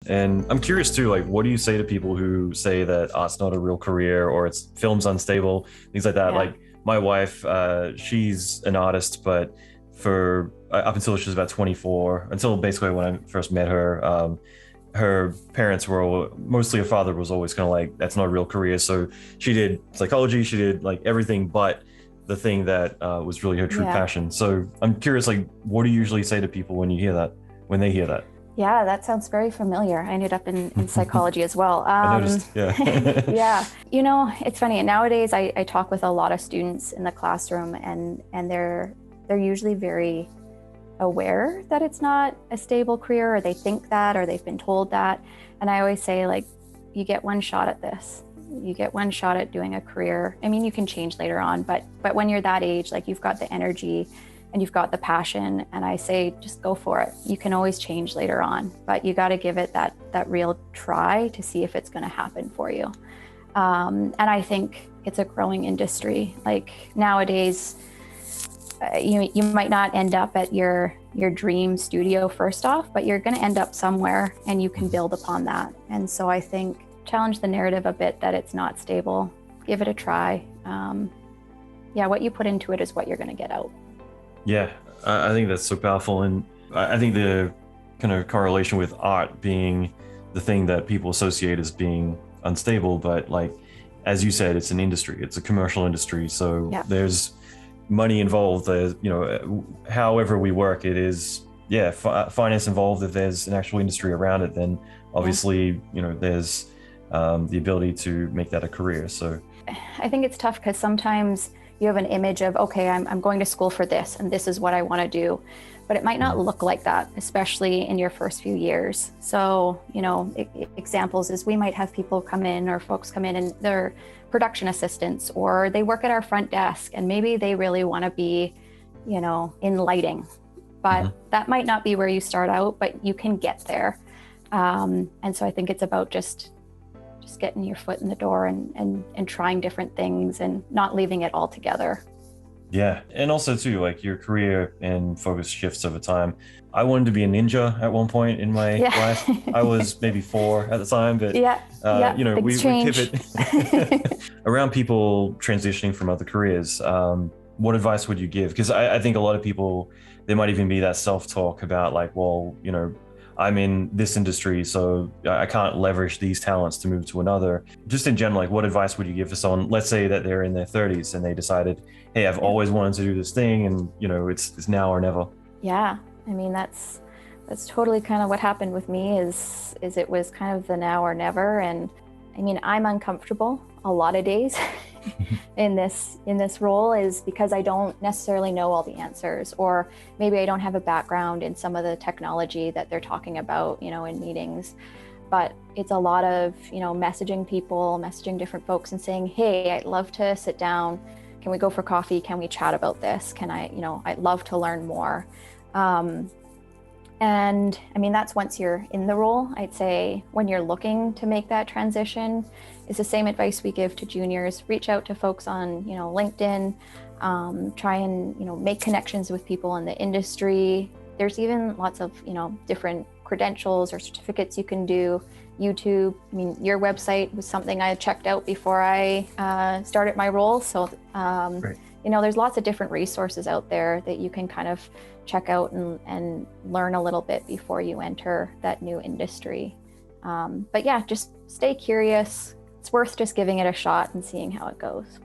And I'm curious too, like, what do you say to people who say that art's not a real career or it's film's unstable, things like that? Yeah. Like my wife, she's an artist, but for up until she was about 24, until basically when I first met her, her parents were mostly her father was always kind of like, that's not a real career. So she did psychology, she did like everything but the thing that was really her true Yeah. passion. So I'm curious, like, what do you usually say to people when you hear that, when they hear that? Yeah, that sounds very familiar. I ended up in psychology as well. I noticed, yeah. Yeah, it's funny. Nowadays, I talk with a lot of students in the classroom, and they're usually very aware that it's not a stable career, or they think that, or they've been told that. And I always say, like, you get one shot at this. You get one shot at doing a career. I mean, you can change later on, but when you're that age, like, you've got the energy and you've got the passion, and I say, just go for it. You can always change later on, but you got to give it that real try to see if it's going to happen for you. And I think it's a growing industry. Like nowadays, you might not end up at your dream studio first off, but you're going to end up somewhere, and you can build upon that. And so I think challenge the narrative a bit that it's not stable. Give it a try. What you put into it is what you're going to get out. Yeah, I think that's so powerful. And I think the kind of correlation with art being the thing that people associate as being unstable, but like, as you said, it's an industry, it's a commercial industry. So Yeah. there's money involved. There's, however we work, it is, finance involved. If there's an actual industry around it, then obviously, there's the ability to make that a career. So I think it's tough because sometimes you have an image of, okay, I'm going to school for this, and this is what I want to do. But it might not look like that, especially in your first few years. So, examples is we might have people come in, or folks come in, and they're production assistants, or they work at our front desk, and maybe they really want to be, in lighting. But that might not be where you start out, but you can get there. And so I think it's about just getting your foot in the door and trying different things and not leaving it all together. yeah. And also too, like, your career and focus shifts over time. I wanted to be a ninja at one point in my life. I was maybe 4 at the time, but we pivot around people transitioning from other careers. What advice would you give? Because I think a lot of people, there might even be that self-talk about like, well, I'm in this industry, so I can't leverage these talents to move to another. Just in general, like, what advice would you give for someone, let's say that they're in their 30s and they decided, hey, I've always wanted to do this thing, and it's now or never. Yeah, I mean, that's totally kind of what happened with me is it was kind of the now or never. And I mean, I'm uncomfortable a lot of days in this role, is because I don't necessarily know all the answers, or maybe I don't have a background in some of the technology that they're talking about, in meetings. But it's a lot of, messaging people, messaging different folks and saying, hey, I'd love to sit down. Can we go for coffee? Can we chat about this? I'd love to learn more. And I mean, that's once you're in the role. I'd say when you're looking to make that transition, is the same advice we give to juniors. Reach out to folks on, LinkedIn, try and, make connections with people in the industry. There's even lots of, different credentials or certificates you can do. YouTube, I mean, your website was something I checked out before I started my role. So, Great. There's lots of different resources out there that you can kind of check out and learn a little bit before you enter that new industry. But yeah, just stay curious. It's worth just giving it a shot and seeing how it goes.